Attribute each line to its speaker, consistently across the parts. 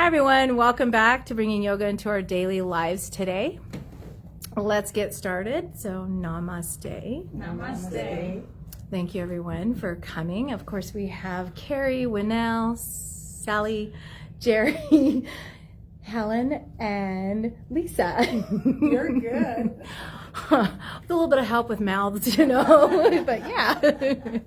Speaker 1: Hi everyone, welcome back to bringing yoga into our daily lives today. Let's get started. So namaste.
Speaker 2: Namaste.
Speaker 1: Thank you everyone for coming. Of course we have Carrie, Winnell, Sally, Jerry, Helen, and Lisa.
Speaker 2: You're good.
Speaker 1: With a little bit of help with mouths, you know, but yeah.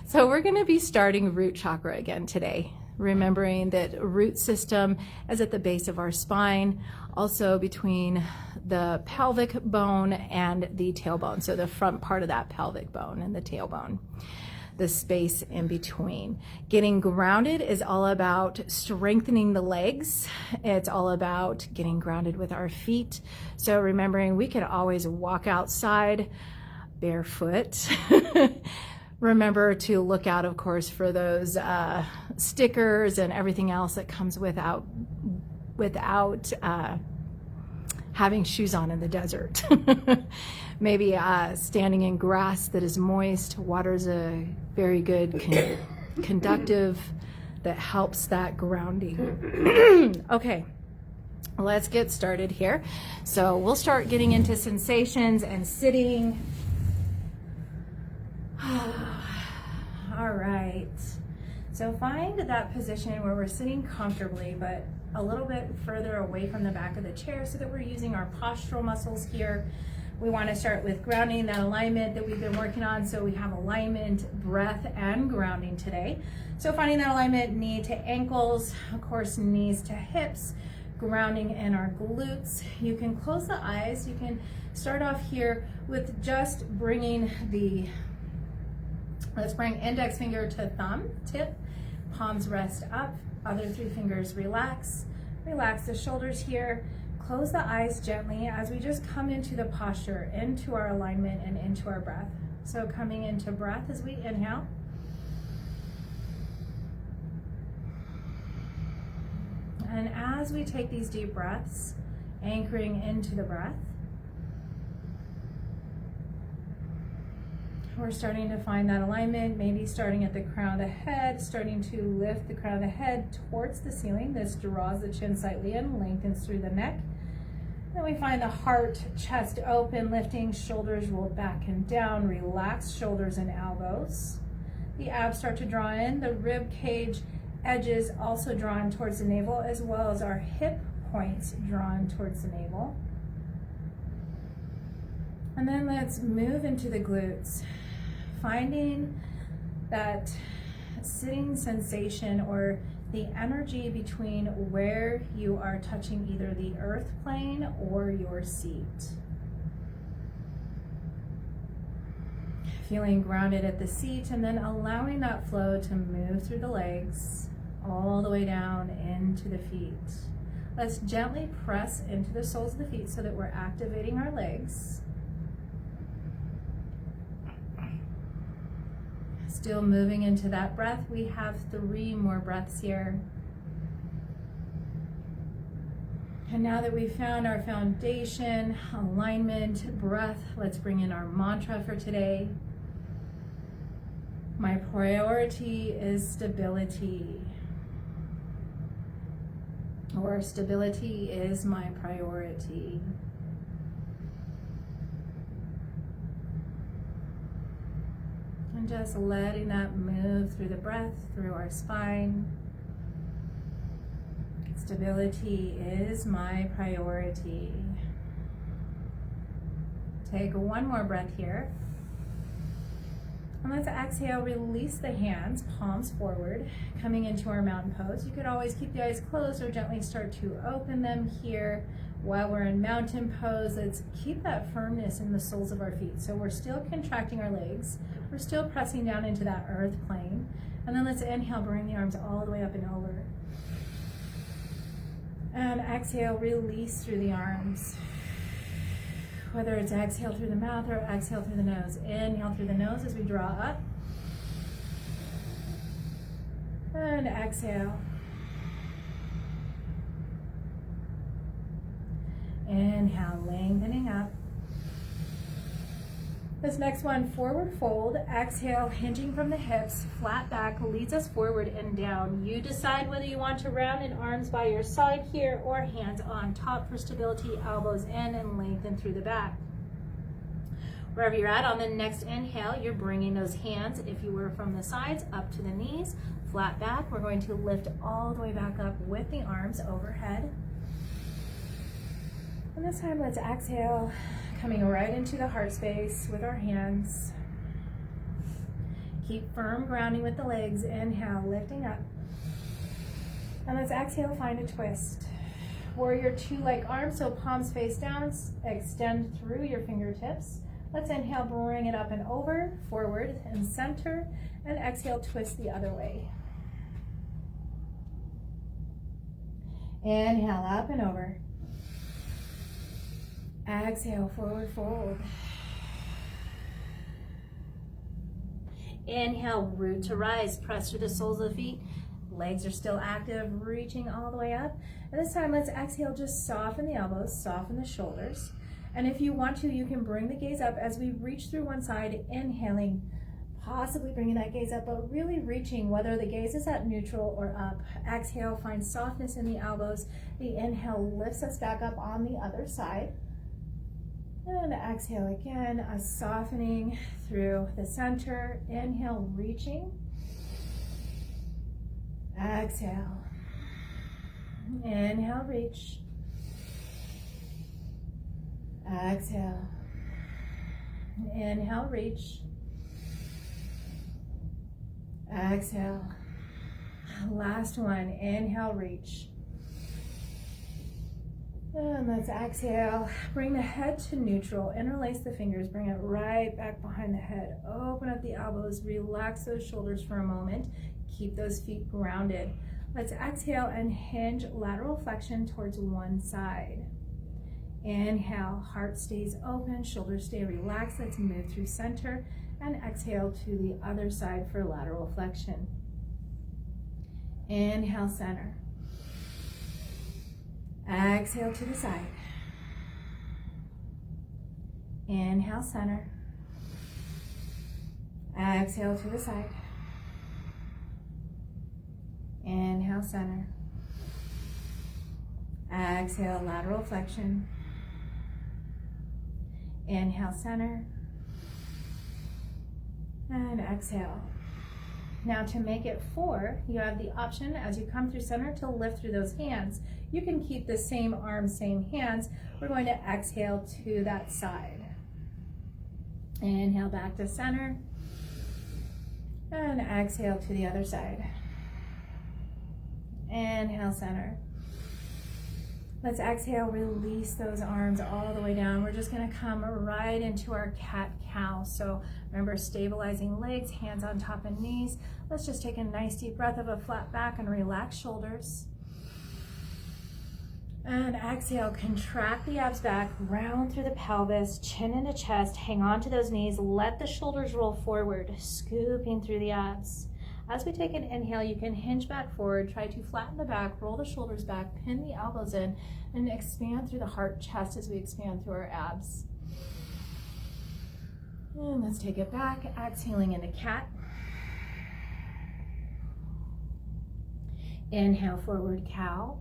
Speaker 1: So we're going to be starting root chakra again today. Remembering that root system is at the base of our spine, also between the pelvic bone and the tailbone. So the front part of that pelvic bone and the tailbone, the space in between. Getting grounded is all about strengthening the legs. It's all about getting grounded with our feet. So remembering we can always walk outside barefoot. Remember to look out, of course, for those stickers and everything else that comes without having shoes on in the desert. Maybe standing in grass that is moist. Water is a very good conductive that helps that grounding. Okay, let's get started here. So we'll start getting into sensations and sitting. All right, so find that position where we're sitting comfortably, but a little bit further away from the back of the chair so that we're using our postural muscles here. We want to start with grounding, that alignment that we've been working on. So we have alignment, breath, and grounding today. So finding that alignment, knee to ankles, of course, knees to hips, grounding in our glutes. You can close the eyes. You can start off here with just bringing let's bring index finger to thumb tip, palms rest up, other three fingers relax. Relax the shoulders here. Close the eyes gently as we just come into the posture, into our alignment and into our breath. So coming into breath as we inhale. And as we take these deep breaths, anchoring into the breath, we're starting to find that alignment, maybe starting at the crown of the head, starting to lift the crown of the head towards the ceiling. This draws the chin slightly in, lengthens through the neck. Then we find the heart, chest open, lifting, shoulders rolled back and down, relax shoulders and elbows. The abs start to draw in, the rib cage edges also drawn towards the navel, as well as our hip points drawn towards the navel. And then let's move into the glutes, finding that sitting sensation or the energy between where you are touching either the earth plane or your seat. Feeling grounded at the seat and then allowing that flow to move through the legs all the way down into the feet. Let's gently press into the soles of the feet so that we're activating our legs. Still moving into that breath. We have 3 more breaths here. And now that we've found our foundation, alignment, breath, let's bring in our mantra for today. My priority is stability. Or stability is my priority. And just letting that move through the breath, through our spine. Stability is my priority. Take 1 more breath here. And let's exhale, release the hands, palms forward, coming into our mountain pose. You could always keep the eyes closed or gently start to open them here. While we're in mountain pose, let's keep that firmness in the soles of our feet. So we're still contracting our legs. We're still pressing down into that earth plane. And then let's inhale, bring the arms all the way up and over. And exhale, release through the arms. Whether it's exhale through the mouth or exhale through the nose. Inhale through the nose as we draw up. And exhale. Inhale, lengthening up. This next one, forward fold. Exhale, hinging from the hips, flat back leads us forward and down. You decide whether you want to round in arms by your side here or hands on top for stability, elbows in and lengthen through the back. Wherever you're at, on the next inhale, you're bringing those hands, if you were from the sides, up to the knees, flat back. We're going to lift all the way back up with the arms overhead. And this time, let's exhale, coming right into the heart space with our hands. Keep firm grounding with the legs. Inhale, lifting up. And let's exhale, find a twist. Warrior two like arms, so palms face down, extend through your fingertips. Let's inhale, bring it up and over, forward and center, and exhale, twist the other way. Inhale, up and over. Exhale, forward fold. Inhale, root to rise. Press through the soles of the feet. Legs are still active, reaching all the way up. And this time, let's exhale, just soften the elbows, soften the shoulders. And if you want to, you can bring the gaze up as we reach through one side, inhaling, possibly bringing that gaze up, but really reaching, whether the gaze is at neutral or up. Exhale, find softness in the elbows. The inhale lifts us back up on the other side. And exhale again, a softening through the center. Inhale, reaching. Exhale. Inhale, reach. Exhale. Inhale, reach. Exhale. Last one. Inhale, reach. And let's exhale. Bring the head to neutral. Interlace the fingers. Bring it right back behind the head. Open up the elbows. Relax those shoulders for a moment. Keep those feet grounded. Let's exhale and hinge lateral flexion towards one side. Inhale, heart stays open, shoulders stay relaxed. Let's move through center and exhale to the other side for lateral flexion. Inhale, center. Exhale to the side. Inhale, center. Exhale to the side. Inhale, center. Exhale, lateral flexion. Inhale, center. And exhale. Now to make it 4, you have the option as you come through center to lift through those hands. You can keep the same arms, same hands. We're going to exhale to that side. Inhale back to center. And exhale to the other side. Inhale, center. Let's exhale, release those arms all the way down. We're just gonna come right into our cat-cow. So remember, stabilizing legs, hands on top of knees. Let's just take a nice deep breath of a flat back and relax shoulders. And exhale, contract the abs back, round through the pelvis, chin into chest, hang on to those knees, let the shoulders roll forward, scooping through the abs. As we take an inhale, you can hinge back forward, try to flatten the back, roll the shoulders back, pin the elbows in, and expand through the heart chest as we expand through our abs. And let's take it back, exhaling into cat. Inhale, forward cow.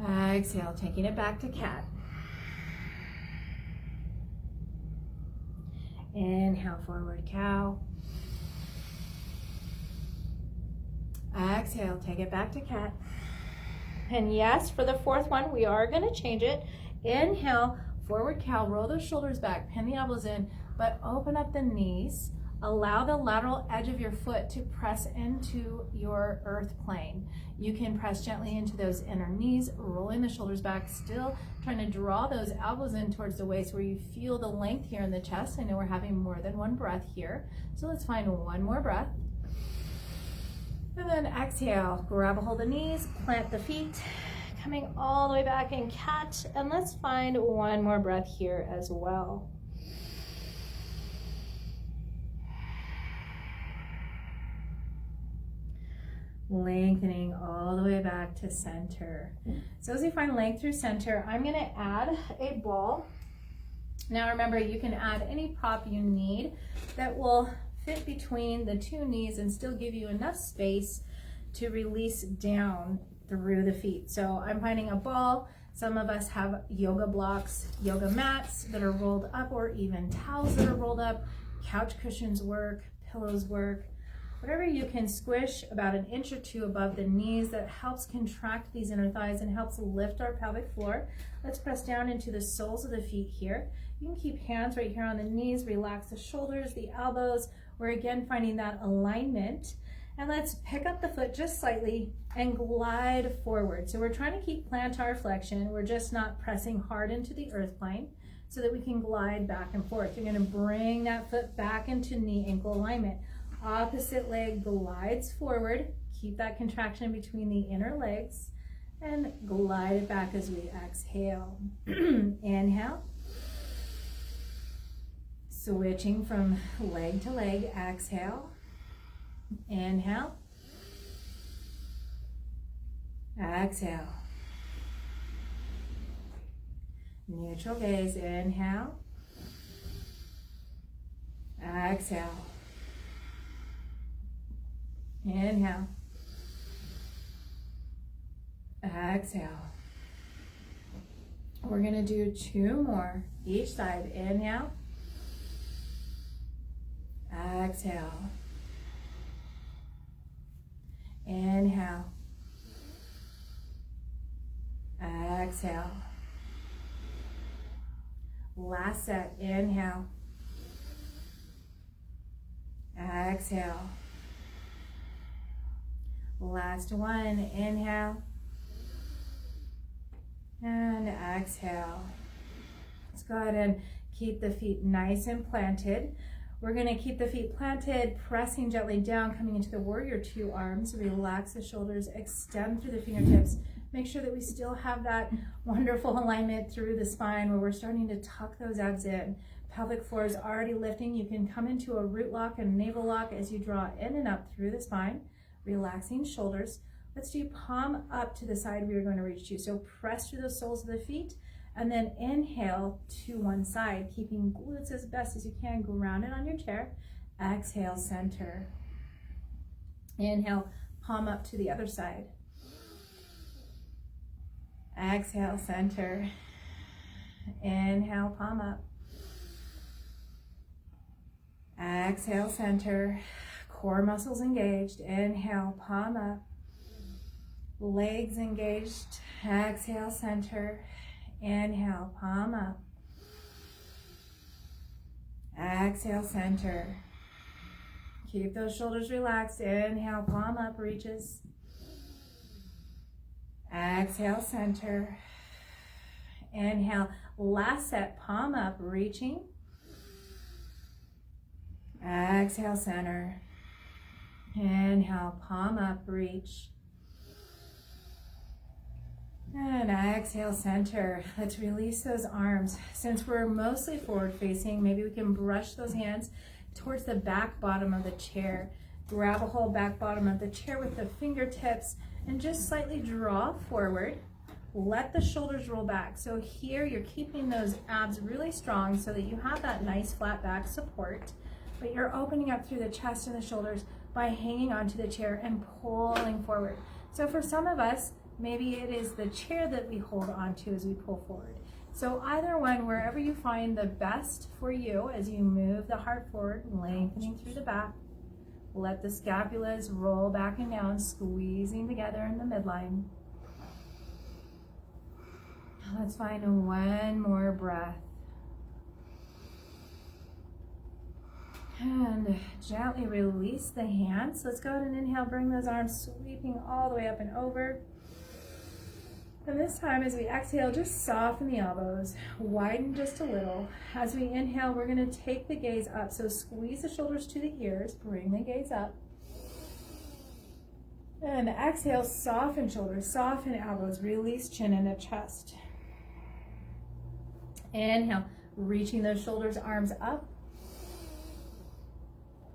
Speaker 1: Exhale, taking it back to cat. Inhale, forward cow. Exhale, take it back to cat. And yes, for the 4th one, we are going to change it. Inhale, forward cow, roll those shoulders back, pin the elbows in, but open up the knees. Allow the lateral edge of your foot to press into your earth plane. You can press gently into those inner knees, rolling the shoulders back, still trying to draw those elbows in towards the waist where you feel the length here in the chest. I know we're having more than one breath here. So let's find one more breath. And then exhale, grab a hold of the knees, plant the feet, coming all the way back in cat. And let's find one more breath here as well. Lengthening all the way back to center. So as we find length through center, I'm going to add a ball Now remember, you can add any prop you need that will fit between the two knees and still give you enough space to release down through the feet. So I'm finding a ball. Some of us have yoga blocks, yoga mats that are rolled up, or even towels that are rolled up. Couch cushions work, pillows work. Whatever you can squish about an inch or two above the knees that helps contract these inner thighs and helps lift our pelvic floor. Let's press down into the soles of the feet here. You can keep hands right here on the knees, relax the shoulders, the elbows. We're again finding that alignment. And let's pick up the foot just slightly and glide forward. So we're trying to keep plantar flexion. We're just not pressing hard into the earth plane so that we can glide back and forth. You're going to bring that foot back into knee ankle alignment. Opposite leg glides forward. Keep that contraction between the inner legs and glide it back as we exhale. Inhale. Switching from leg to leg, exhale. Inhale. Exhale. Neutral gaze, inhale. Exhale. Inhale. Exhale. We're going to do 2 more each side. Inhale. Exhale. Inhale. Exhale. Last set. Inhale. Exhale. Last one. Inhale. And exhale. Let's go ahead and keep the feet nice and planted. We're going to keep the feet planted, pressing gently down, coming into the warrior 2 arms. Relax the shoulders, extend through the fingertips. Make sure that we still have that wonderful alignment through the spine where we're starting to tuck those abs in. Pelvic floor is already lifting. You can come into a root lock and navel lock as you draw in and up through the spine. Relaxing shoulders. Let's do palm up to the side we are going to reach to. So press through the soles of the feet and then inhale to one side, keeping glutes as best as you can grounded on your chair. Exhale, center. Inhale, palm up to the other side. Exhale, center. Inhale, palm up. Exhale, center. Core muscles engaged. Inhale, palm up. Legs engaged. Exhale, center. Inhale, palm up. Exhale, center. Keep those shoulders relaxed. Inhale, palm up, reaches. Exhale, center. Inhale, last set, palm up, reaching. Exhale, center. Inhale, palm up, reach. And exhale, center. Let's release those arms. Since we're mostly forward facing, maybe we can brush those hands towards the back bottom of the chair. Grab a hold back bottom of the chair with the fingertips and just slightly draw forward. Let the shoulders roll back. So here you're keeping those abs really strong so that you have that nice flat back support, but you're opening up through the chest and the shoulders by hanging onto the chair and pulling forward. So for some of us, maybe it is the chair that we hold onto as we pull forward. So either one, wherever you find the best for you as you move the heart forward, lengthening through the back. Let the scapulas roll back and down, squeezing together in the midline. Let's find one more breath. And gently release the hands. Let's go ahead and inhale, bring those arms sweeping all the way up and over. And this time as we exhale, just soften the elbows, widen just a little. As we inhale, we're going to take the gaze up. So squeeze the shoulders to the ears, bring the gaze up. And exhale, soften shoulders, soften elbows, release chin and the chest. Inhale, reaching those shoulders, arms up.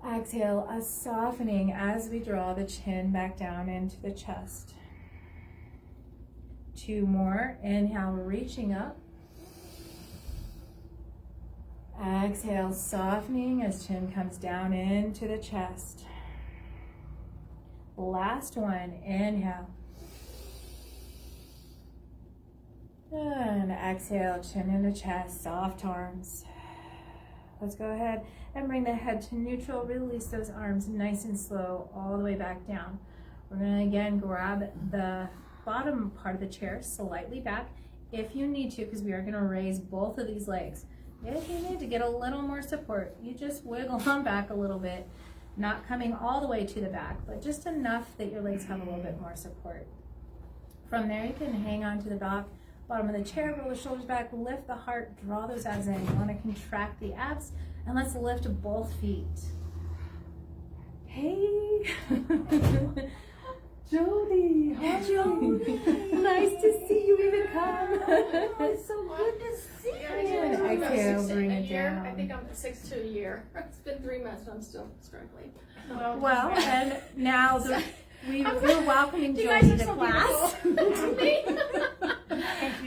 Speaker 1: Exhale, a softening as we draw the chin back down into the chest. 2 more. Inhale, reaching up. Exhale, softening as chin comes down into the chest. Last one, inhale. And exhale, chin into chest, soft arms. Let's go ahead and bring the head to neutral. Release those arms nice and slow all the way back down. We're going to again grab the bottom part of the chair slightly back if you need to, because we are going to raise both of these legs. If you need to get a little more support, you just wiggle on back a little bit, not coming all the way to the back, but just enough that your legs have a little bit more support. From there, you can hang on to the bottom of the chair, roll the shoulders back, lift the heart, draw those abs in. You want to contract the abs, and let's lift both feet. Hey, Jody, hi Jody. Nice to see you even come. It's so good to see you.
Speaker 3: And
Speaker 1: Exhale, bring it down.
Speaker 3: I think I'm at 6'2" a year. It's been 3 months and I'm still struggling.
Speaker 1: Well, and now we're welcoming
Speaker 3: You guys
Speaker 1: Jody
Speaker 3: are
Speaker 1: to
Speaker 3: so
Speaker 1: class.
Speaker 3: beautiful.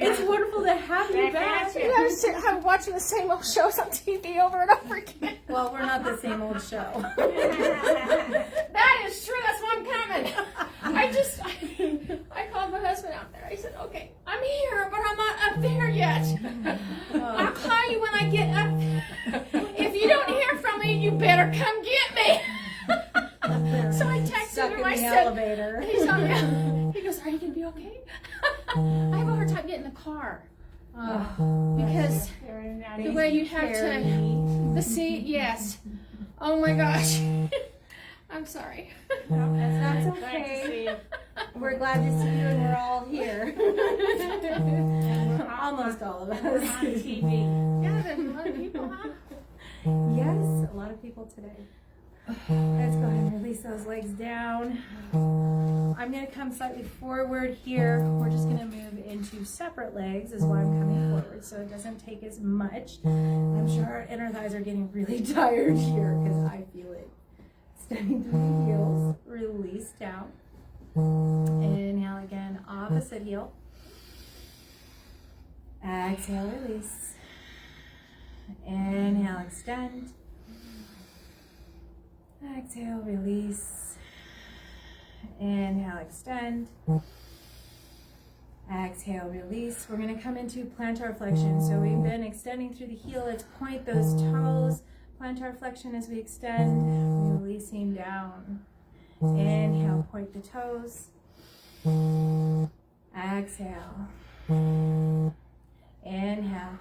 Speaker 1: It's wonderful to have you back.
Speaker 3: I'm watching the same old shows on TV over and over again.
Speaker 1: Well, we're not the same old show.
Speaker 3: That is true. That's why I'm coming. I called my husband out there. I said, okay, I'm here, but I'm not up there yet. I'll call you when I get up. If you don't hear from me, you better come get me. So I texted him. I said,
Speaker 1: elevator.
Speaker 3: He's on me. He goes, are you going to be okay? I have a hard time getting in the car. Because the way you have to, the seat, yes. Oh my gosh. I'm sorry.
Speaker 1: That's okay. We're glad to see you, and we're all here. Almost all of us.
Speaker 3: Yeah, there's a lot of people, huh?
Speaker 1: Yes, a lot of people today. Let's go ahead and release those legs down. I'm going to come slightly forward here. We're just going to move into separate legs is why I'm coming forward, so it doesn't take as much. I'm sure our inner thighs are getting really tired here because I feel it. Stepping through the heels, release down. Inhale again, opposite heel. Exhale, release. Inhale, extend. Exhale, release. Inhale, extend. Exhale, release. We're going to come into plantar flexion. So we've been extending through the heel. Let's point those toes. Plantar flexion as we extend, releasing down. Inhale, point the toes. Exhale. Inhale.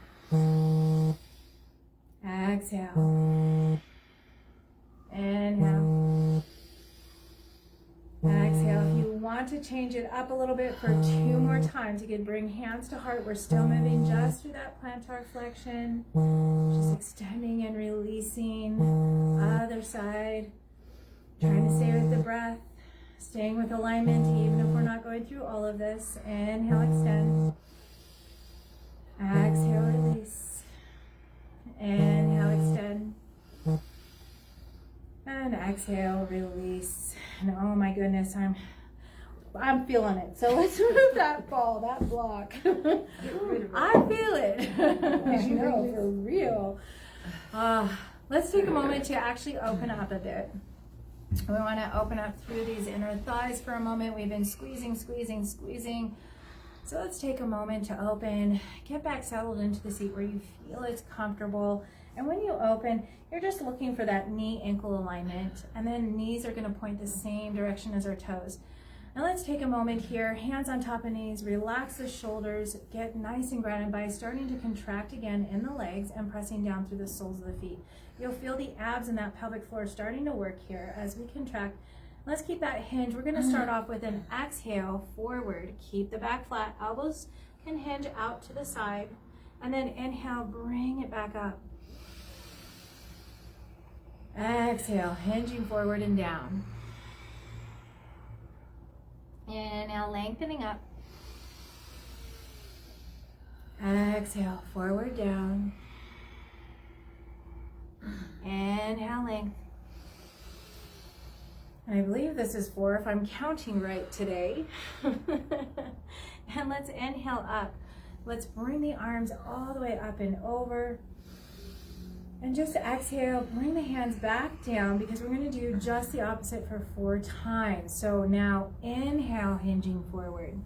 Speaker 1: Exhale. Inhale. Exhale. If you want to change it up a little bit for 2 more times, you can bring hands to heart. We're still moving just through that plantar flexion. Just extending and releasing. Other side. Trying to stay with the breath. Staying with alignment even if we're not going through all of this. Inhale, extend. Exhale, release. Inhale, extend. And exhale, release. And oh my goodness, I'm feeling it. So let's move that ball, that block. I feel it. I know, for real. Let's take a moment to actually open up a bit. We want to open up through these inner thighs for a moment. We've been squeezing. So let's take a moment to open. Get back settled into the seat where you feel it's comfortable. And when you open, you're just looking for that knee-ankle alignment. And then knees are going to point the same direction as our toes. Now let's take a moment here. Hands on top of knees. Relax the shoulders. Get nice and grounded by starting to contract again in the legs and pressing down through the soles of the feet. You'll feel the abs and that pelvic floor starting to work here as we contract. Let's keep that hinge. We're going to start off with an exhale forward. Keep the back flat. Elbows can hinge out to the side. And then inhale, bring it back up. Exhale, hinging forward and down. Inhale, lengthening up. Exhale, forward, down. Inhale, length. And I believe this is 4 if I'm counting right today. And let's inhale up. Let's bring the arms all the way up and over.
Speaker 4: And just exhale, bring the hands back down because we're going to do just the opposite for 4 times. So now inhale, hinging forward.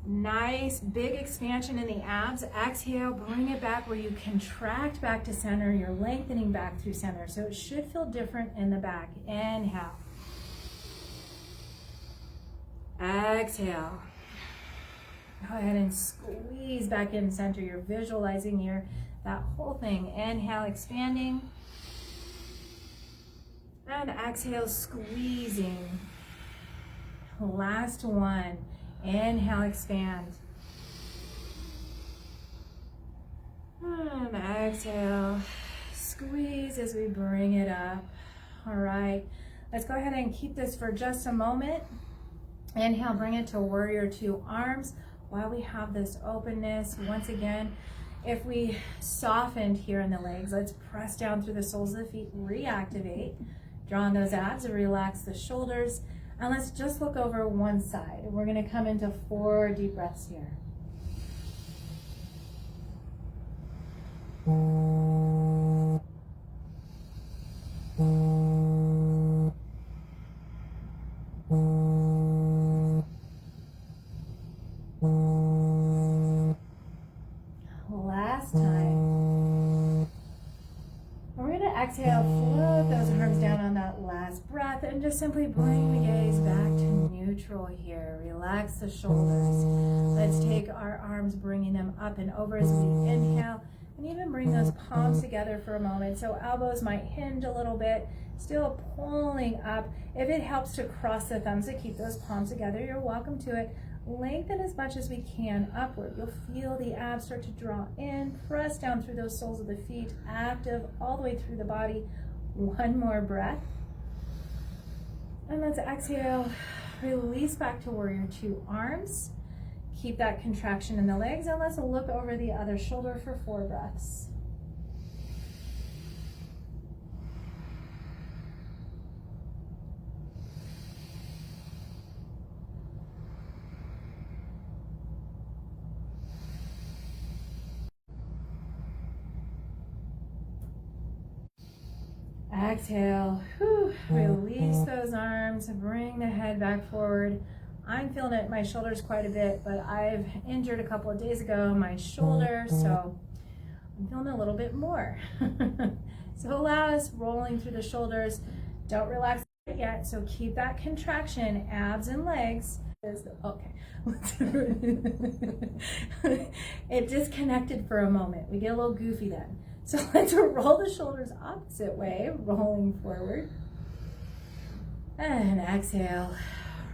Speaker 4: Nice big expansion in the abs. Exhale, bring it back where you contract back to center. You're lengthening back through center. So it should feel different in the back. Inhale. Exhale. Go ahead and squeeze back in center. You're visualizing here that whole thing. Inhale, expanding. And exhale, squeezing. Last one. Inhale, expand. And exhale, squeeze as we bring it up. All right, let's go ahead and keep this for just a moment. Inhale, bring it to warrior 2 arms while we have this openness. Once again, if we softened here in the legs, let's press down through the soles of the feet, reactivate, draw on those abs, and relax the shoulders. And let's just look over one side. We're going to come into 4 deep breaths here. Last time. We're going to exhale, float those arms down on that last breath, and just simply bring the gaze back to neutral here. Relax the shoulders. Let's take our arms, bringing them up and over as we inhale, and even bring those palms together for a moment. So elbows might hinge a little bit, still pulling up. If it helps to cross the thumbs to keep those palms together, you're welcome to it. Lengthen as much as we can upward. You'll feel the abs start to draw in, press down through those soles of the feet, active all the way through the body. One more breath. And let's exhale, release back to warrior 2 arms. Keep that contraction in the legs, and let's look over the other shoulder for 4 breaths. Exhale, release those arms, bring the head back forward. I'm feeling it in my shoulders quite a bit, but I've injured a couple of days ago my shoulder, so I'm feeling a little bit more. So allow us rolling through the shoulders. Don't relax yet, so keep that contraction, abs and legs. Okay. It disconnected for a moment. We get a little goofy then. So let's roll the shoulders opposite way, rolling forward. And exhale,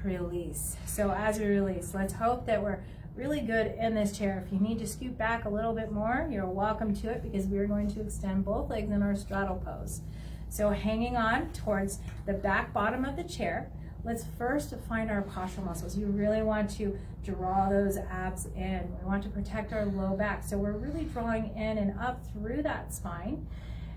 Speaker 4: release. So as we release, let's hope that we're really good in this chair. If you need to scoot back a little bit more, you're welcome to it, because we're going to extend both legs in our straddle pose. So hanging on towards the back bottom of the chair, let's first find our postural muscles. You really want to draw those abs in. We want to protect our low back. So we're really drawing in and up through that spine.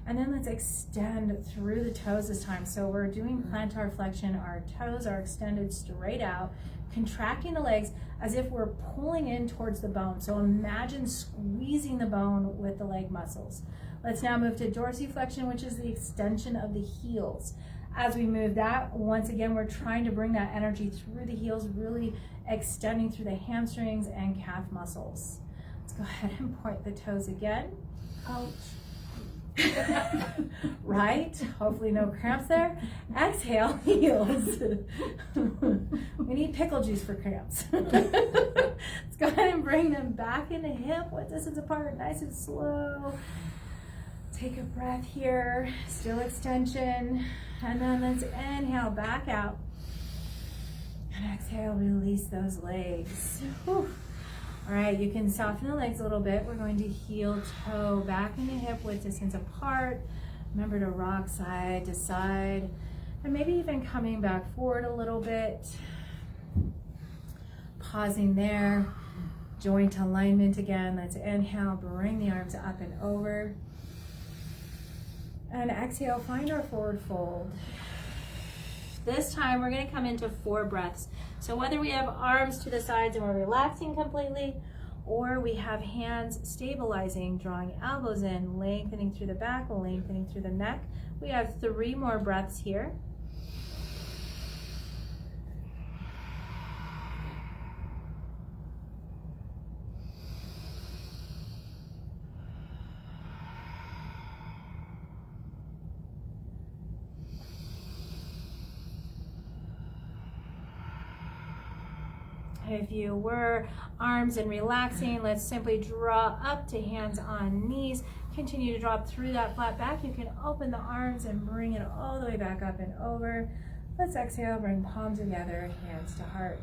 Speaker 4: And then let's extend through the toes this time. So we're doing plantar flexion. Our toes are extended straight out, contracting the legs as if we're pulling in towards the bone. So imagine squeezing the bone with the leg muscles. Let's now move to dorsiflexion, which is the extension of the heels. As we move that, once again, we're trying to bring that energy through the heels, really extending through the hamstrings and calf muscles. Let's go ahead and point the toes again. Ouch. Right? Hopefully no cramps there. Exhale, heels. We need pickle juice for cramps. Let's go ahead and bring them back into hip width distance apart, nice and slow. Take a breath here, still extension. And then let's inhale back out. And exhale, release those legs. Whew. All right, you can soften the legs a little bit. We're going to heel toe back into hip width distance apart. Remember to rock side to side. And maybe even coming back forward a little bit. Pausing there. Joint alignment again. Let's inhale, bring the arms up and over. And exhale, find our forward fold. This time we're going to come into 4 breaths. So whether we have arms to the sides and we're relaxing completely, Or we have hands stabilizing, drawing elbows in, lengthening through the back, lengthening through the neck. We have 3 more breaths here. If you were arms and relaxing, let's simply draw up to hands on knees. Continue to drop through that flat back. You can open the arms and bring it all the way back up and over. Let's exhale, bring palms together, hands to heart.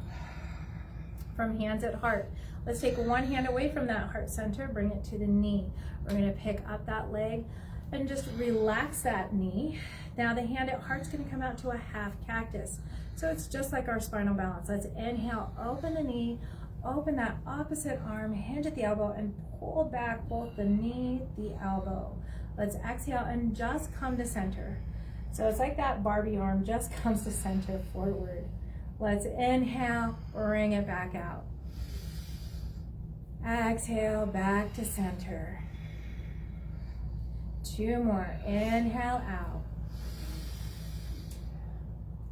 Speaker 4: From hands at heart, let's take one hand away from that heart center, bring it to the knee. We're gonna pick up that leg and just relax that knee. Now the hand at heart's gonna come out to a half cactus. So it's just like our spinal balance. Let's inhale, open the knee, open that opposite arm, hinge at the elbow, and pull back both the knee, the elbow. Let's exhale and just come to center. So it's like that Barbie arm just comes to center forward. Let's inhale, bring it back out. Exhale, back to center. 2 more, inhale out.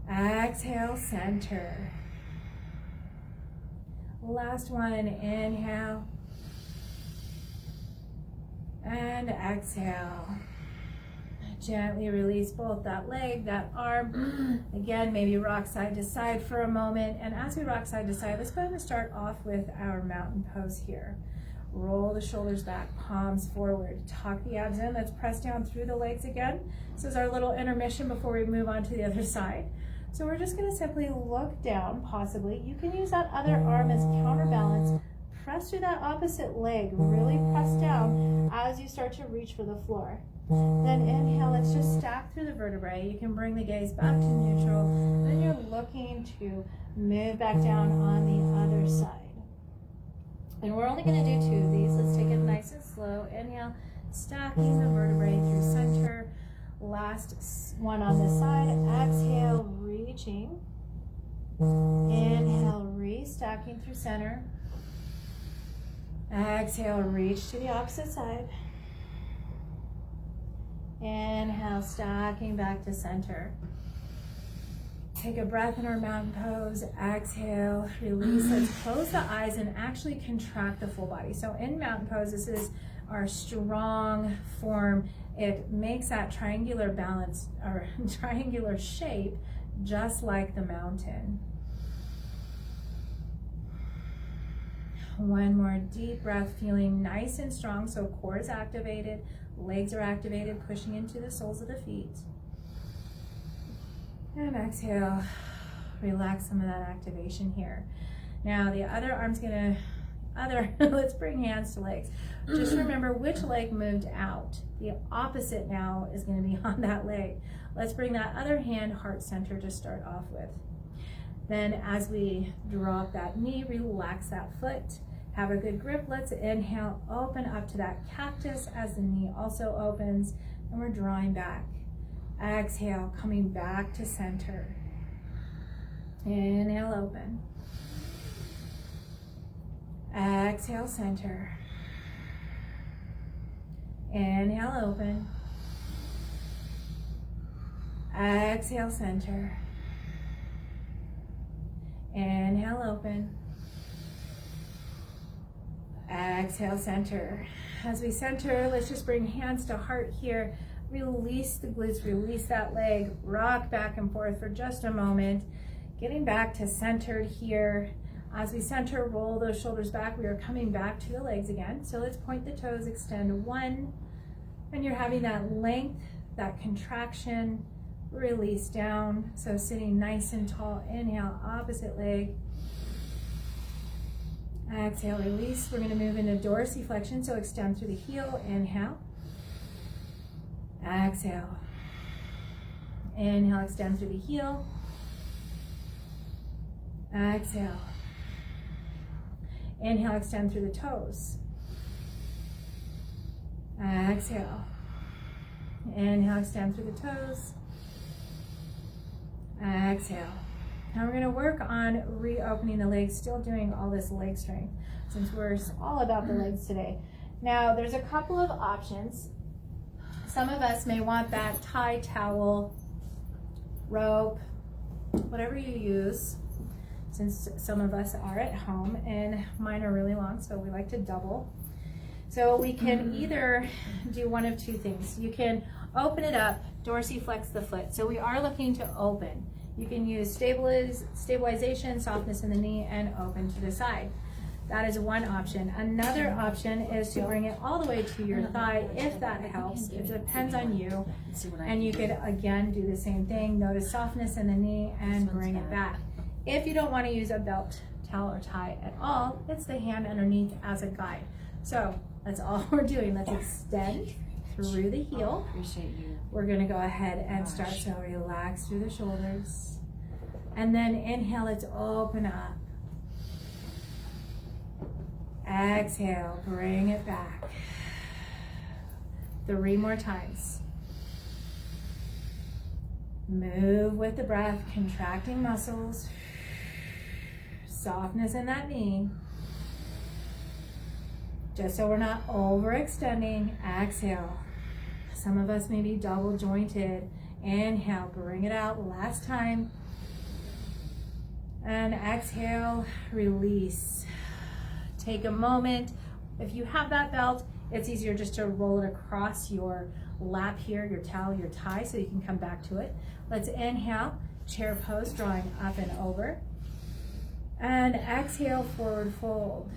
Speaker 4: Exhale, center. Last one, inhale. And exhale. Gently release both that leg, that arm. Again, maybe rock side to side for a moment. And as we rock side to side, let's go ahead and start off with our mountain pose here. Roll the shoulders back, palms forward. Tuck the abs in. Let's press down through the legs again. This is our little intermission before we move on to the other side. So we're just going to simply look down, possibly. You can use that other arm as counterbalance. Press through that opposite leg. Really press down as you start to reach for the floor. Then inhale, let's just stack through the vertebrae. You can bring the gaze back to neutral. Then you're looking to move back down on the other side. And we're only going to do 2 of these. Let's take it nice and slow. Inhale, stacking the vertebrae through center. Last one on this side. Exhale, reaching. Inhale, restacking through center. Exhale, reach to the opposite side. Inhale, stacking back to center. Take a breath in our mountain pose. Exhale, release. Let's close the eyes and actually contract the full body. So in mountain pose, this is our strong form. It makes that triangular balance or triangular shape just like the mountain. One more deep breath, feeling nice and strong. So core is activated, legs are activated, pushing into the soles of the feet. And exhale, relax some of that activation here. Now the other arm's gonna, let's bring hands to legs. Just remember which leg moved out. The opposite now is gonna be on that leg. Let's bring that other hand heart center to start off with. Then as we drop that knee, relax that foot. Have a good grip. Let's inhale, open up to that cactus as the knee also opens, and we're drawing back. Exhale, coming back to center. Inhale, open. Exhale, center. Inhale, open. Exhale, center. Inhale, open. Exhale, center. As we center, let's just bring hands to heart here. Release the glutes, release that leg, rock back and forth for just a moment. Getting back to centered here. As we center, roll those shoulders back. We are coming back to the legs again. So let's point the toes, extend 1. And you're having that length, that contraction, release down. So sitting nice and tall. Inhale, opposite leg. Exhale, release. We're going to move into dorsiflexion. So extend through the heel. Inhale. Exhale. Inhale, extend through the heel. Exhale. Inhale, extend through the toes. Exhale. Inhale, extend through the toes. Exhale. Now we're going to work on reopening the legs, still doing all this leg strength since we're all about the legs today. Now there's a couple of options. Some of us may want that tie towel, rope, whatever you use, since some of us are at home, and mine are really long, so we like to double. So we can either do one of two things. You can open it up, dorsiflex the foot. So we are looking to open. You can use stabilization, softness in the knee, and open to the side. That is one option. Another option is to bring it all the way to your thigh, if that helps. It depends on you. And you could, again, do the same thing. Notice softness in the knee and bring it back. If you don't want to use a belt, towel, or tie at all, it's the hand underneath as a guide. So that's all we're doing. Let's extend through the heel.
Speaker 2: Appreciate you.
Speaker 4: We're going to go ahead and start. So relax through the shoulders. And then inhale, let's open up. Exhale, bring it back. 3 more times. Move with the breath, contracting muscles. Softness in that knee. Just so we're not overextending. Exhale. Some of us may be double jointed. Inhale, bring it out. Last time. And exhale, release. Take a moment. If you have that belt, it's easier just to roll it across your lap here, your towel, your tie, so you can come back to it. Let's inhale, chair pose, drawing up and over. And exhale, forward fold.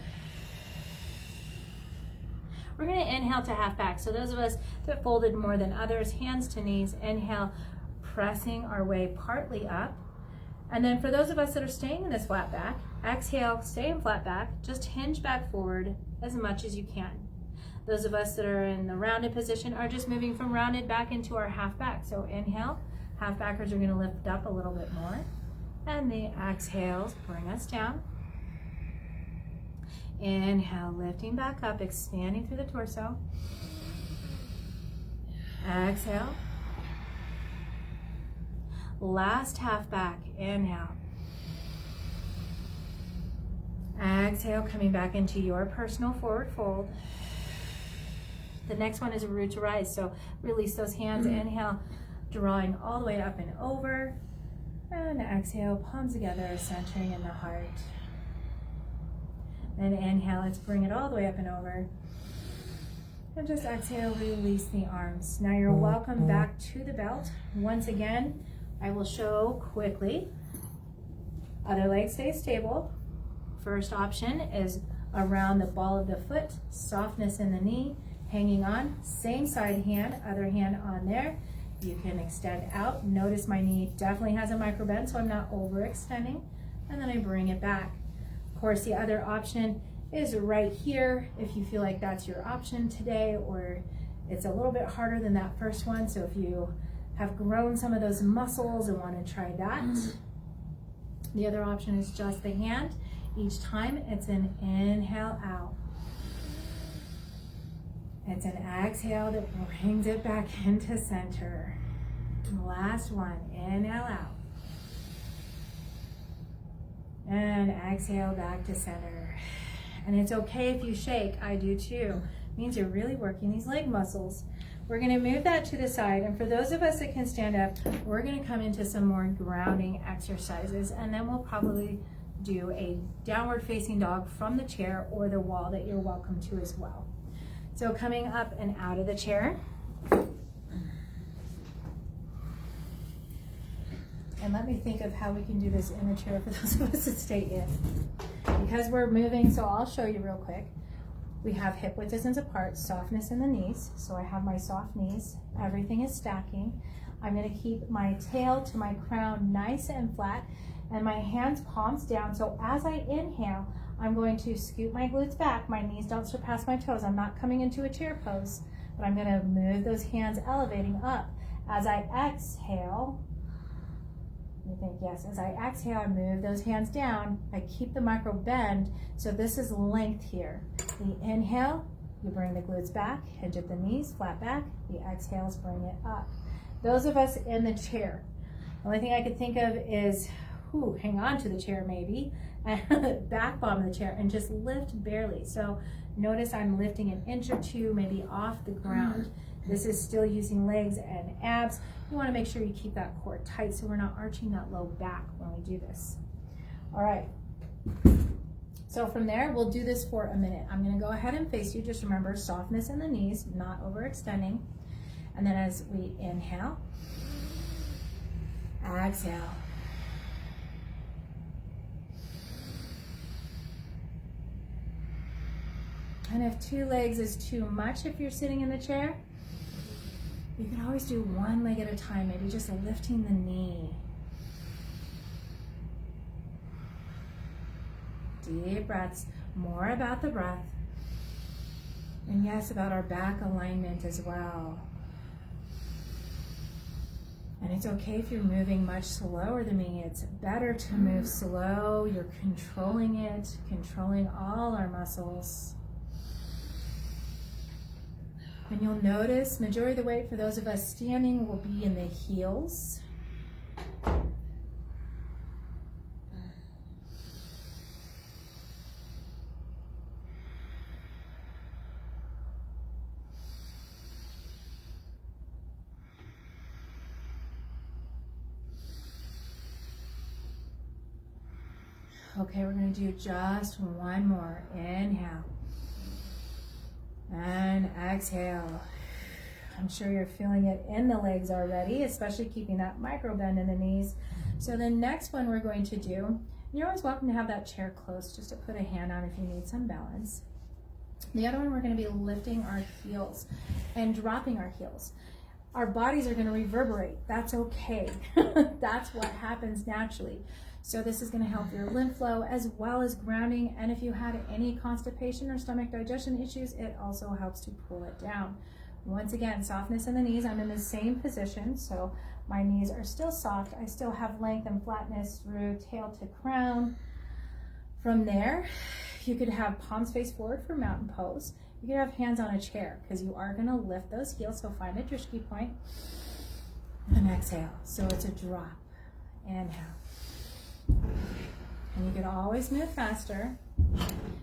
Speaker 4: We're going to inhale to half back. So those of us that folded more than others, hands to knees, inhale, pressing our way partly up. And then for those of us that are staying in this flat back, exhale, stay in flat back, just hinge back forward as much as you can. Those of us that are in the rounded position are just moving from rounded back into our half back. So inhale, half backers are going to lift up a little bit more. And the exhales bring us down. Inhale, lifting back up, expanding through the torso. Exhale. Last half back, inhale. Exhale, coming back into your personal forward fold. The next one is a root to rise, so release those hands, inhale, drawing all the way up and over. And exhale, palms together, centering in the heart. Then inhale, let's bring it all the way up and over. And just exhale, release the arms. Now you're welcome back to the belt. Once again, I will show quickly. Other leg stays stable. First option is around the ball of the foot, softness in the knee, hanging on. Same side hand, other hand on there. You can extend out. Notice my knee definitely has a micro bend, so I'm not overextending. And then I bring it back. Of course, the other option is right here if you feel like that's your option today, or it's a little bit harder than that first one. So if you have grown some of those muscles and want to try that, the other option is just the hand. Each time it's an inhale out. It's an exhale that brings it back into center. Last one, inhale out. And exhale back to center. And it's okay if you shake, I do too. It means you're really working these leg muscles. We're gonna move that to the side, and for those of us that can stand up, we're gonna come into some more grounding exercises, and then we'll probably do a downward facing dog from the chair or the wall that you're welcome to as well. So coming up and out of the chair. And let me think of how we can do this in the chair for those of us that stay in. Because we're moving, so I'll show you real quick. We have hip width distance apart, softness in the knees. So I have my soft knees. Everything is stacking. I'm going to keep my tail to my crown nice and flat, and my hands palms down. So as I inhale, I'm going to scoot my glutes back. My knees don't surpass my toes. I'm not coming into a chair pose, but I'm going to move those hands elevating up. As I exhale, you think, yes, as I exhale, I move those hands down. I keep the micro bend, so this is length here. The inhale, you bring the glutes back, hinge at the knees, flat back. The exhales bring it up. Those of us in the chair, the only thing I could think of is hang on to the chair maybe, back bottom of the chair, and just lift barely. So notice I'm lifting an inch or two, maybe off the ground. This is still using legs and abs. You want to make sure you keep that core tight so we're not arching that low back when we do this. All right. So from there, we'll do this for a minute. I'm going to go ahead and face you. Just remember softness in the knees, not overextending. And then as we inhale, exhale. And if 2 legs is too much if you're sitting in the chair, you can always do 1 leg at a time, maybe just lifting the knee. Deep breaths, more about the breath. And yes, about our back alignment as well. And it's okay if you're moving much slower than me. It's better to move slow. You're controlling it, controlling all our muscles. And you'll notice majority of the weight for those of us standing will be in the heels. Okay, we're going to do just 1 more. Inhale. And exhale. I'm sure you're feeling it in the legs already, especially keeping that micro bend in the knees. So the next one we're going to do, you're always welcome to have that chair close just to put a hand on if you need some balance. The other one, we're going to be lifting our heels and dropping our heels. Our bodies are going to reverberate. That's okay. That's what happens naturally. So this is going to help your lymph flow as well as grounding. And if you had any constipation or stomach digestion issues, it also helps to pull it down. Once again, softness in the knees. I'm in the same position, so my knees are still soft. I still have length and flatness through tail to crown. From there, you could have palms face forward for mountain pose. You could have hands on a chair because you are going to lift those heels. So find a drishti point and exhale. So it's a drop. Inhale. And you can always move faster,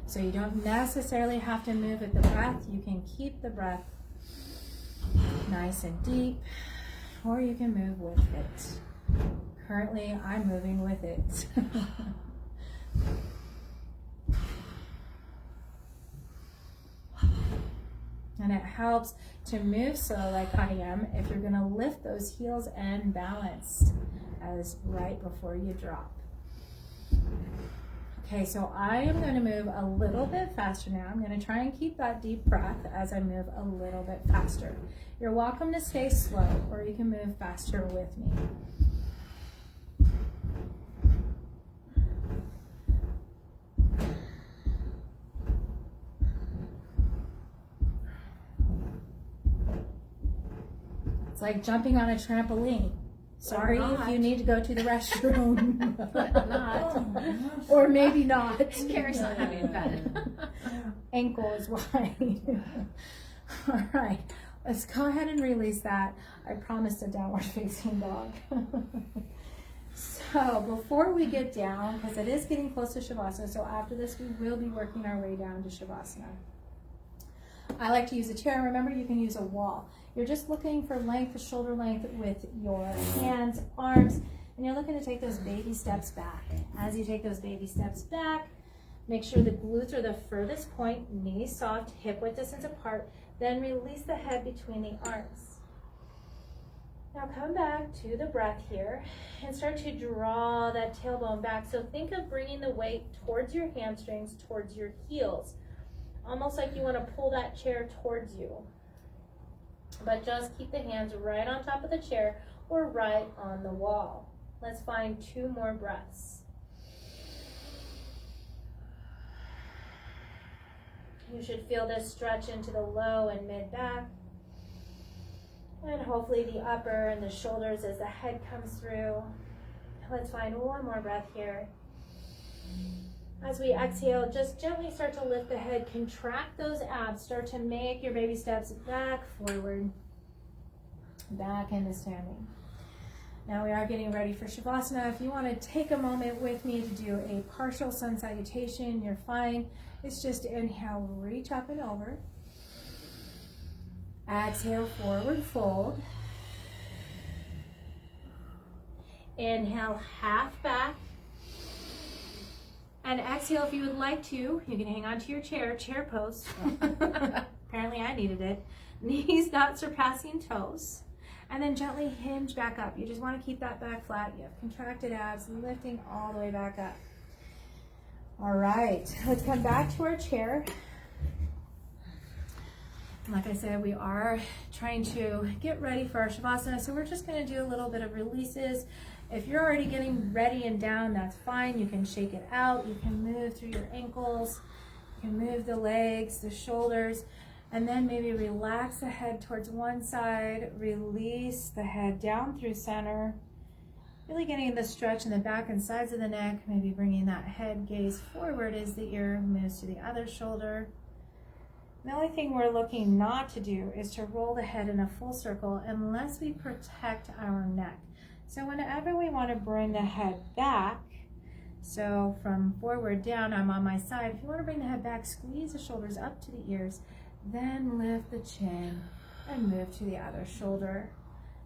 Speaker 4: so you don't necessarily have to move with the breath. You can keep the breath nice and deep, or you can move with it. Currently, I'm moving with it. And it helps to move slow like I am if you're going to lift those heels and balance as right before you drop. Okay, so I am going to move a little bit faster now. I'm going to try and keep that deep breath as I move a little bit faster. You're welcome to stay slow, or you can move faster with me. It's like jumping on a trampoline. Sorry if you need to go to the restroom.
Speaker 3: Not.
Speaker 4: Or maybe not.
Speaker 3: Carrie's not having a bed.
Speaker 4: Ankle is wide. All right, let's go ahead and release that. I promised a downward facing dog. So before we get down, because it is getting close to Shavasana, so after this we will be working our way down to Shavasana. I like to use a chair. Remember, you can use a wall. You're just looking for length, shoulder length with your hands, arms, and you're looking to take those baby steps back. As you take those baby steps back, make sure the glutes are the furthest point, knees soft, hip width distance apart, then release the head between the arms. Now come back to the breath here and start to draw that tailbone back. So think of bringing the weight towards your hamstrings, towards your heels. Almost like you want to pull that chair towards you. But just keep the hands right on top of the chair or right on the wall. Let's find 2 more breaths. You should feel this stretch into the low and mid back. And hopefully the upper and the shoulders as the head comes through. Let's find 1 more breath here. As we exhale, just gently start to lift the head, contract those abs, start to make your baby steps back, forward, back into standing. Now we are getting ready for Savasana. If you want to take a moment with me to do a partial sun salutation, you're fine. It's just inhale, reach up and over. Exhale, forward fold. Inhale, half back. And exhale, if you would like to, you can hang on to your chair pose. Apparently I needed it. Knees not surpassing toes. And then gently hinge back up. You just want to keep that back flat. You have contracted abs, lifting all the way back up. All right, let's come back to our chair. Like I said, we are trying to get ready for our Savasana, so we're just going to do a little bit of releases. If you're already getting ready and down, that's fine. You can shake it out. You can move through your ankles. You can move the legs, the shoulders, and then maybe relax the head towards one side, release the head down through center, really getting the stretch in the back and sides of the neck, maybe bringing that head gaze forward as the ear moves to the other shoulder. The only thing we're looking not to do is to roll the head in a full circle unless we protect our neck. So whenever we want to bring the head back, so from forward down, I'm on my side. If you want to bring the head back, squeeze the shoulders up to the ears, then lift the chin and move to the other shoulder.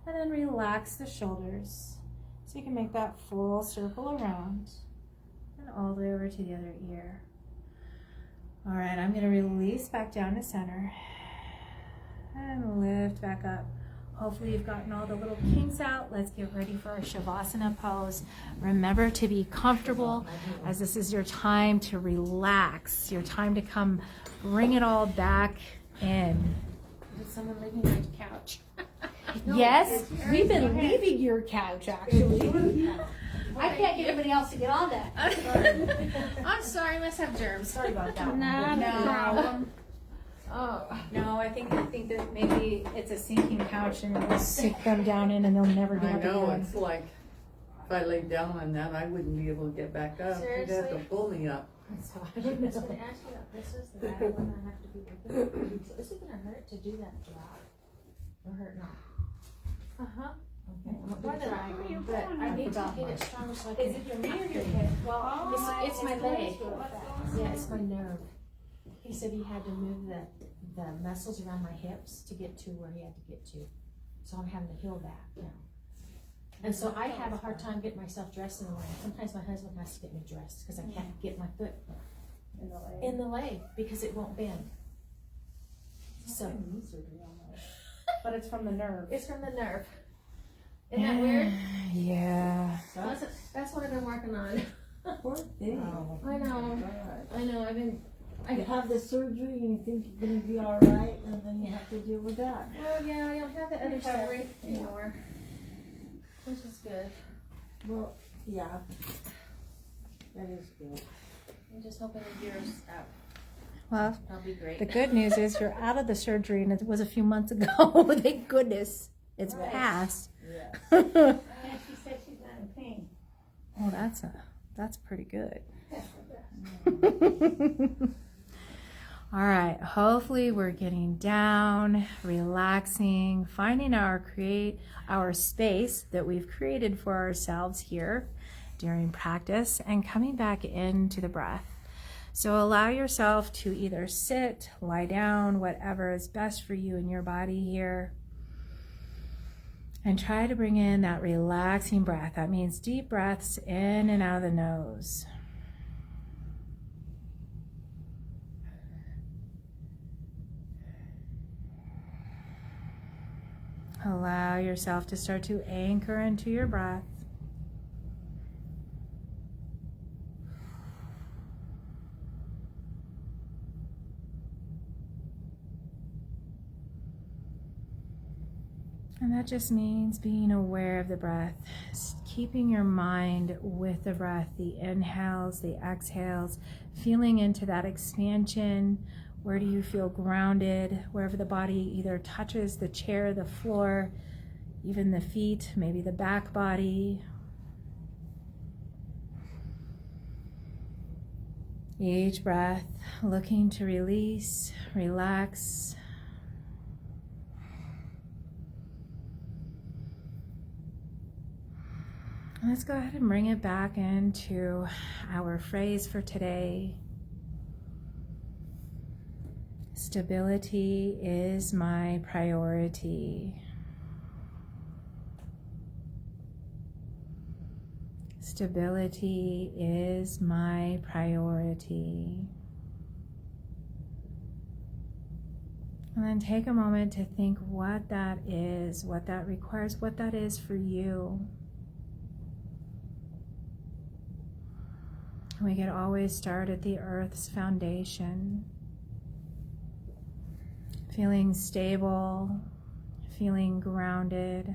Speaker 4: And then relax the shoulders so you can make that full circle around and all the way over to the other ear. All right, I'm going to release back down to center and lift back up. Hopefully you've gotten all the little kinks out. Let's get ready for our Savasana pose. Remember to be comfortable, as this is your time to relax, your time to come bring it all back in.
Speaker 3: Is someone leaving my couch?
Speaker 4: Yes,
Speaker 2: We've been leaving your couch, actually.
Speaker 5: I can't get anybody else to get on that.
Speaker 3: I'm sorry, I must have germs.
Speaker 2: Sorry about that.
Speaker 3: Not a problem.
Speaker 4: No, I think that maybe it's a sinking couch and we'll sink them down in and they'll never get
Speaker 6: I
Speaker 4: up
Speaker 6: know,
Speaker 4: again.
Speaker 6: it's like, if I laid down on that, I wouldn't be able to get back up. You'd have to
Speaker 3: Seriously?
Speaker 6: pull me up.
Speaker 5: So I was going to ask you about this is the right one I have to be looking at. Is it going to hurt to do that drop? Or hurt not?
Speaker 3: Uh-huh.
Speaker 5: Okay. More than I agree, but I need to get it strong so I can.
Speaker 4: Is it your knee or your hip?
Speaker 5: Well, it's my leg. Yeah, it's my nerve. He said he had to move the muscles around my hips to get to where he had to get to. So I'm having to heal that now. And so I have a hard time getting myself dressed in the morning. Sometimes my husband has to get me dressed because I can't get my foot in the leg because it won't bend. So
Speaker 4: But it's from the nerve.
Speaker 5: it's from the nerve. Isn't that weird?
Speaker 4: Yeah.
Speaker 5: That's what I've been working on.
Speaker 2: Poor thing.
Speaker 5: I know. I
Speaker 2: have the surgery and you think you're going to be all right, and then you have to deal with that.
Speaker 5: Well, yeah, I don't have the other stuff anymore, which is good.
Speaker 2: Well, yeah. That is good.
Speaker 5: I'm just hoping the year's out.
Speaker 4: Well,
Speaker 5: That'll be great.
Speaker 4: the good news is you're out of the surgery and it was a few months ago. Thank goodness it's passed.
Speaker 2: Yes.
Speaker 4: Oh,
Speaker 5: She said she's not in pain.
Speaker 4: that's pretty good. All right, hopefully we're getting down, relaxing, finding our space that we've created for ourselves here during practice and coming back into the breath. So allow yourself to either sit, lie down, whatever is best for you and your body here. And try to bring in that relaxing breath. That means deep breaths in and out of the nose. Allow yourself to start to anchor into your breath. And that just means being aware of the breath, keeping your mind with the breath, the inhales, the exhales, feeling into that expansion. Where do you feel grounded? Wherever the body either touches the chair, the floor, even the feet, maybe the back body. Each breath looking to release, relax.
Speaker 1: Let's go ahead and bring it back into our phrase for today. Stability is my priority. Stability is my priority. And then take a moment to think what that is, what that requires, what that is for you. We could always start at the earth's foundation. Feeling stable, feeling grounded.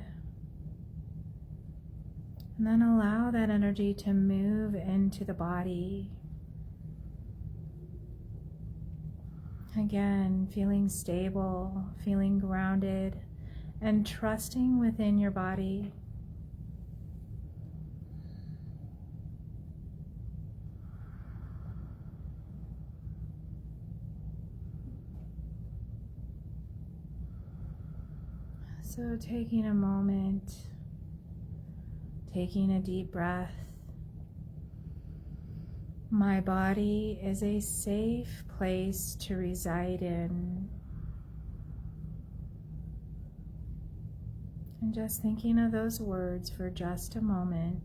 Speaker 1: And then allow that energy to move into the body. Again, feeling stable, feeling grounded, and trusting within your body. So taking a moment, taking a deep breath. My body is a safe place to reside in. And just thinking of those words for just a moment.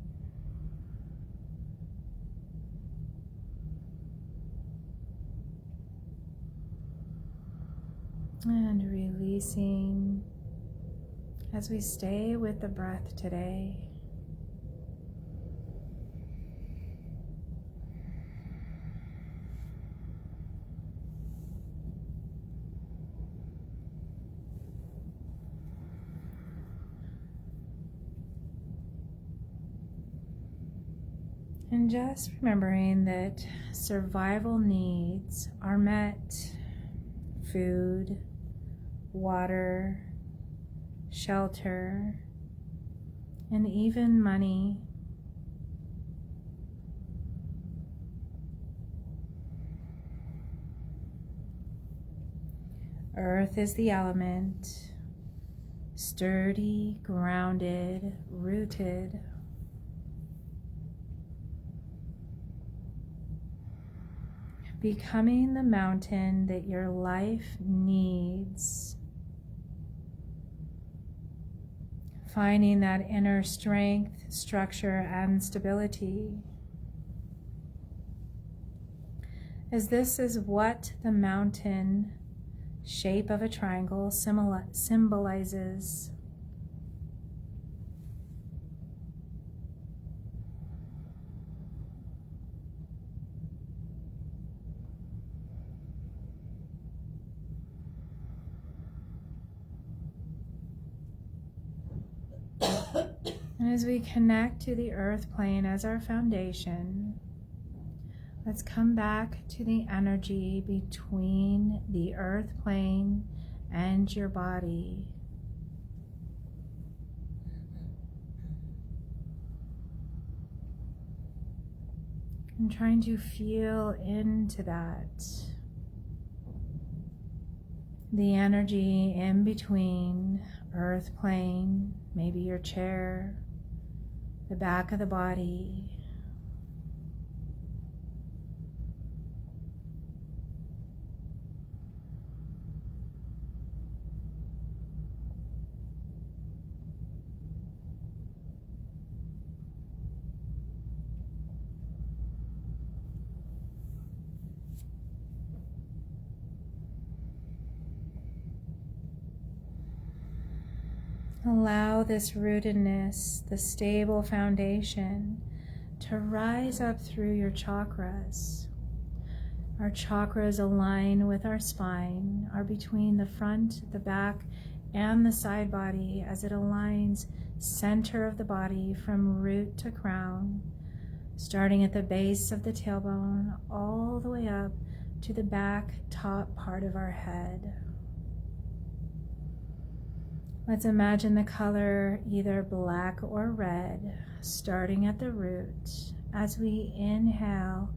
Speaker 1: And releasing as we stay with the breath today. And just remembering that survival needs are met: food, water, shelter, and even money. Earth is the element, sturdy, grounded, rooted. Becoming the mountain that your life needs. Finding that inner strength, structure, and stability. As this is what the mountain shape of a triangle symbolizes. And as we connect to the earth plane as our foundation, let's come back to the energy between the earth plane and your body. And trying to feel into that. The energy in between earth plane, maybe your chair, the back of the body. Allow this rootedness, the stable foundation, to rise up through your chakras. Our chakras align with our spine, are between the front, the back, and the side body as it aligns center of the body from root to crown, starting at the base of the tailbone all the way up to the back top part of our head. Let's imagine the color either black or red, starting at the root. As we inhale,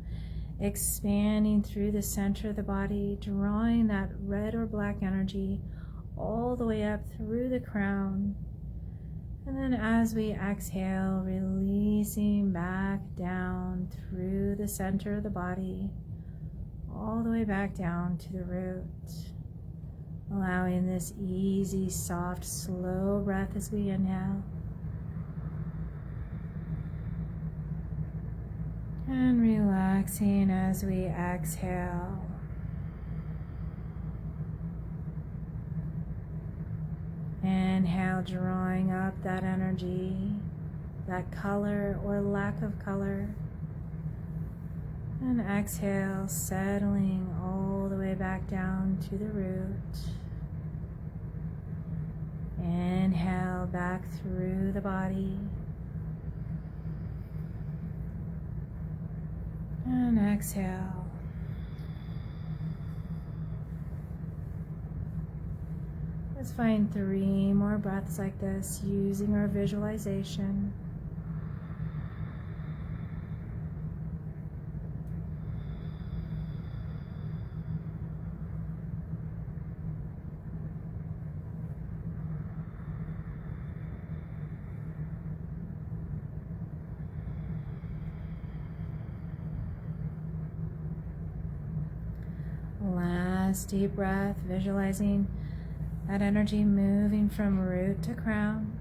Speaker 1: expanding through the center of the body, drawing that red or black energy all the way up through the crown.
Speaker 4: And then as we exhale, releasing back down through the center of the body, all the way back down to the root. Allowing this easy, soft, slow breath as we inhale. And relaxing as we exhale. Inhale, drawing up that energy, that color or lack of color. And exhale, settling all the way back down to the root. Inhale back through the body. And exhale. Let's find 3 more breaths like this using our visualization. Last deep breath, visualizing that energy moving from root to crown.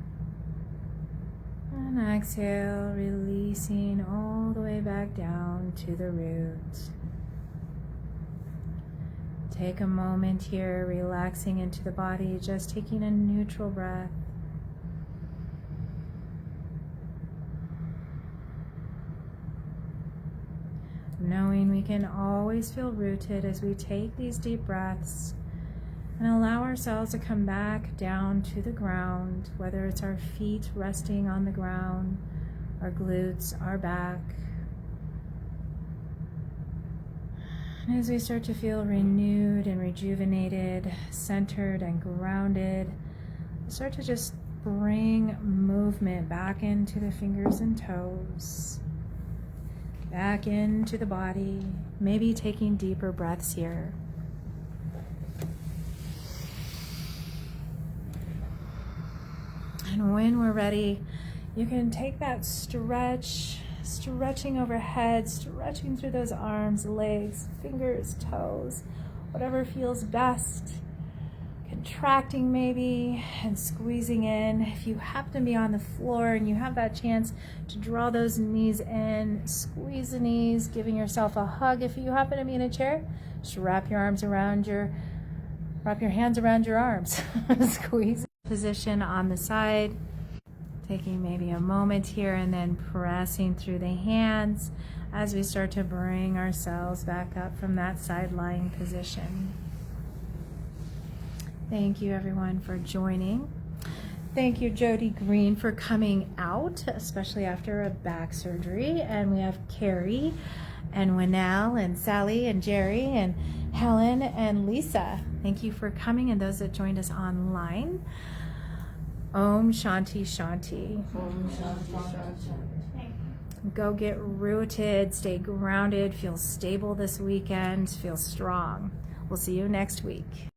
Speaker 4: And exhale, releasing all the way back down to the root. Take a moment here, relaxing into the body, just taking a neutral breath. Knowing we can always feel rooted as we take these deep breaths and allow ourselves to come back down to the ground, whether it's our feet resting on the ground, our glutes, our back. And as we start to feel renewed and rejuvenated, centered and grounded, start to just bring movement back into the fingers and toes, back into the body, maybe taking deeper breaths here. And when we're ready, you can take that stretching overhead, stretching through those arms, legs, fingers, toes, whatever feels best. Contracting maybe and squeezing in. If you happen to be on the floor and you have that chance to draw those knees in, squeeze the knees, giving yourself a hug. If you happen to be in a chair, just wrap your hands around your arms. Squeeze position on the side. Taking maybe a moment here and then pressing through the hands as we start to bring ourselves back up from that side lying position. Thank you everyone for joining. Thank you Jody Green for coming out, especially after a back surgery. And we have Carrie and Winnell and Sally and Jerry and Helen and Lisa. Thank you for coming, and those that joined us online. Om Shanti Shanti.
Speaker 6: Om Shanti Shanti.
Speaker 4: Go get rooted, stay grounded, feel stable this weekend, feel strong. We'll see you next week.